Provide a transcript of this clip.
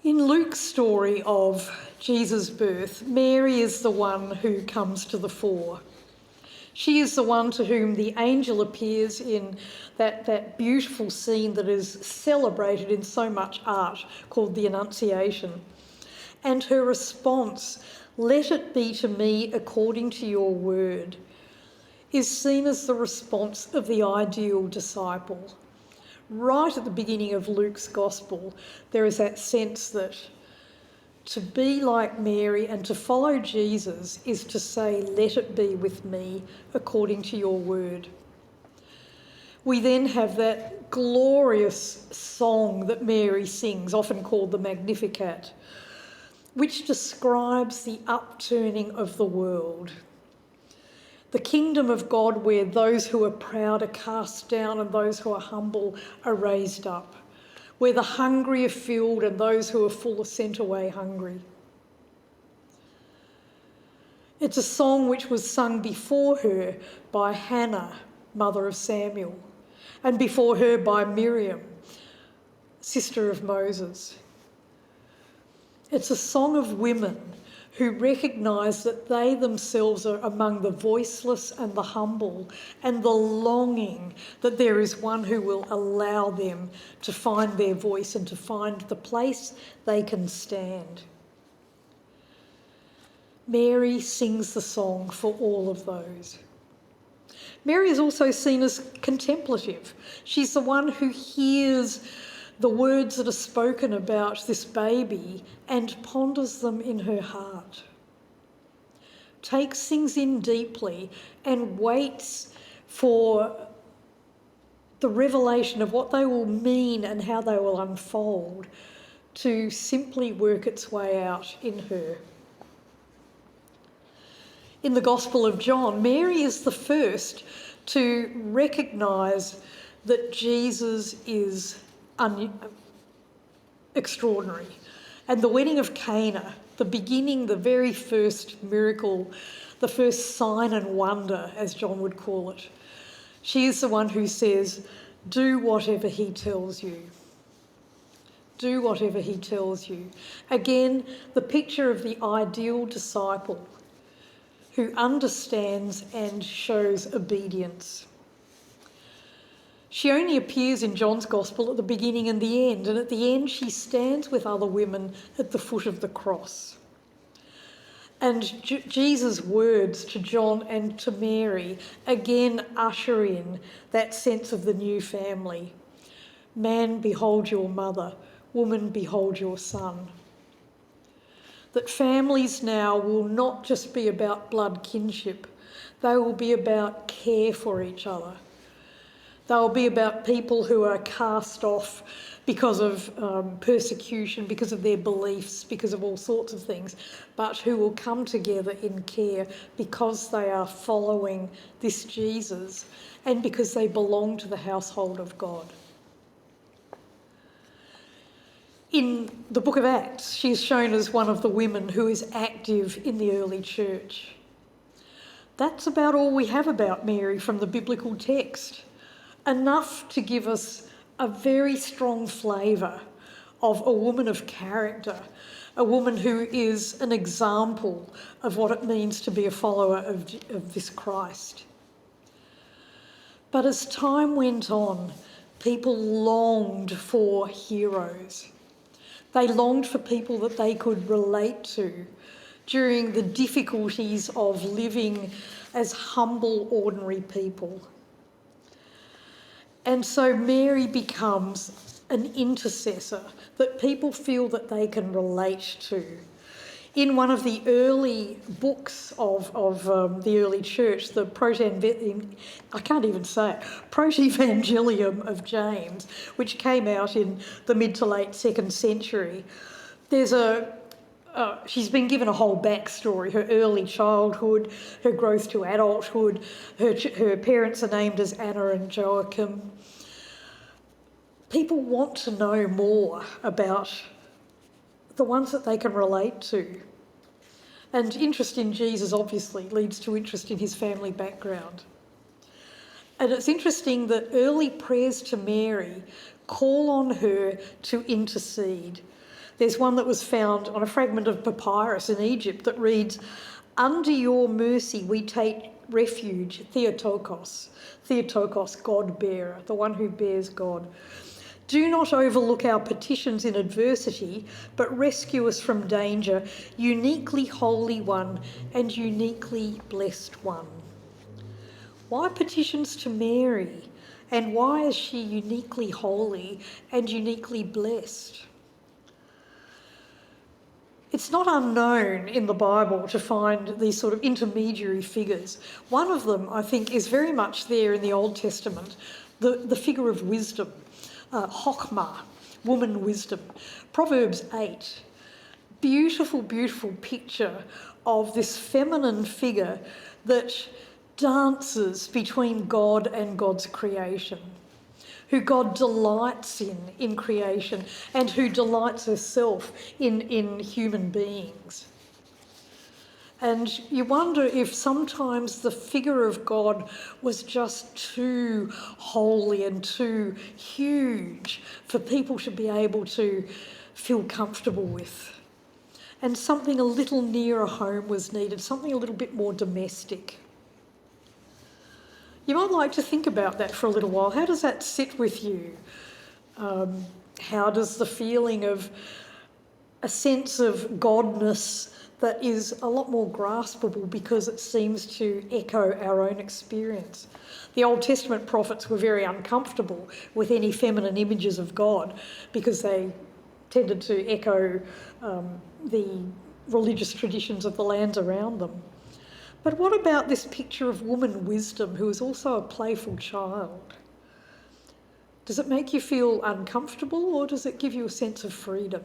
In Luke's story of Jesus' birth, Mary is the one who comes to the fore. She is the one to whom the angel appears in that beautiful scene that is celebrated in so much art called the Annunciation. And her response, "Let it be to me according to your word," is seen as the response of the ideal disciple. Right at the beginning of Luke's Gospel, there is that sense that to be like Mary and to follow Jesus is to say, "Let it be with me according to your word." We then have that glorious song that Mary sings, often called the Magnificat, which describes the upturning of the world. The kingdom of God, where those who are proud are cast down and those who are humble are raised up, where the hungry are filled and those who are full are sent away hungry. It's a song which was sung before her by Hannah, mother of Samuel, and before her by Miriam, sister of Moses. It's a song of women who recognise that they themselves are among the voiceless and the humble, and the longing that there is one who will allow them to find their voice and to find the place they can stand. Mary sings the song for all of those. Mary is also seen as contemplative. She's the one who hears the words that are spoken about this baby and ponders them in her heart, takes things in deeply and waits for the revelation of what they will mean and how they will unfold to simply work its way out in her. In the Gospel of John, Mary is the first to recognise that Jesus is extraordinary. And the wedding of Cana, the beginning, the very first miracle, the first sign and wonder, as John would call it, she is the one who says, "Do whatever he tells you." Do whatever he tells you. Again, the picture of the ideal disciple who understands and shows obedience. She only appears in John's Gospel at the beginning and the end, and at the end she stands with other women at the foot of the cross. And Jesus' words to John and to Mary again usher in that sense of the new family. "Man, behold your mother. Woman, behold your son." That families now will not just be about blood kinship, they will be about care for each other. They'll be about people who are cast off because of persecution, because of their beliefs, because of all sorts of things, but who will come together in care because they are following this Jesus and because they belong to the household of God. In the book of Acts, she is shown as one of the women who is active in the early church. That's about all we have about Mary from the biblical text. Enough to give us a very strong flavour of a woman of character, a woman who is an example of what it means to be a follower of this Christ. But as time went on, people longed for heroes. They longed for people that they could relate to during the difficulties of living as humble, ordinary people. And so Mary becomes an intercessor that people feel that they can relate to. In one of the early books of the early church, the Protevangelium of James, which came out in the mid to late 2nd century, she's been given a whole backstory, her early childhood, her growth to adulthood, her parents are named as Anna and Joachim. People want to know more about the ones that they can relate to. And interest in Jesus obviously leads to interest in his family background. And it's interesting that early prayers to Mary call on her to intercede. There's one that was found on a fragment of papyrus in Egypt that reads, "Under your mercy we take refuge, Theotokos." Theotokos, God-bearer, the one who bears God. "Do not overlook our petitions in adversity, but rescue us from danger, uniquely holy one and uniquely blessed one." Why petitions to Mary? And why is she uniquely holy and uniquely blessed? It's not unknown in the Bible to find these sort of intermediary figures. One of them, I think, is very much there in the Old Testament, the figure of wisdom, Chokhmah, woman wisdom. Proverbs 8, beautiful, beautiful picture of this feminine figure that dances between God and God's creation, who God delights in creation, and who delights herself in human beings. And you wonder if sometimes the figure of God was just too holy and too huge for people to be able to feel comfortable with. And something a little nearer home was needed, something a little bit more domestic. You might like to think about that for a little while. How does that sit with you? How does the feeling of a sense of godness that is a lot more graspable because it seems to echo our own experience? The Old Testament prophets were very uncomfortable with any feminine images of God because they tended to echo the religious traditions of the lands around them. But what about this picture of woman wisdom who is also a playful child? Does it make you feel uncomfortable or does it give you a sense of freedom?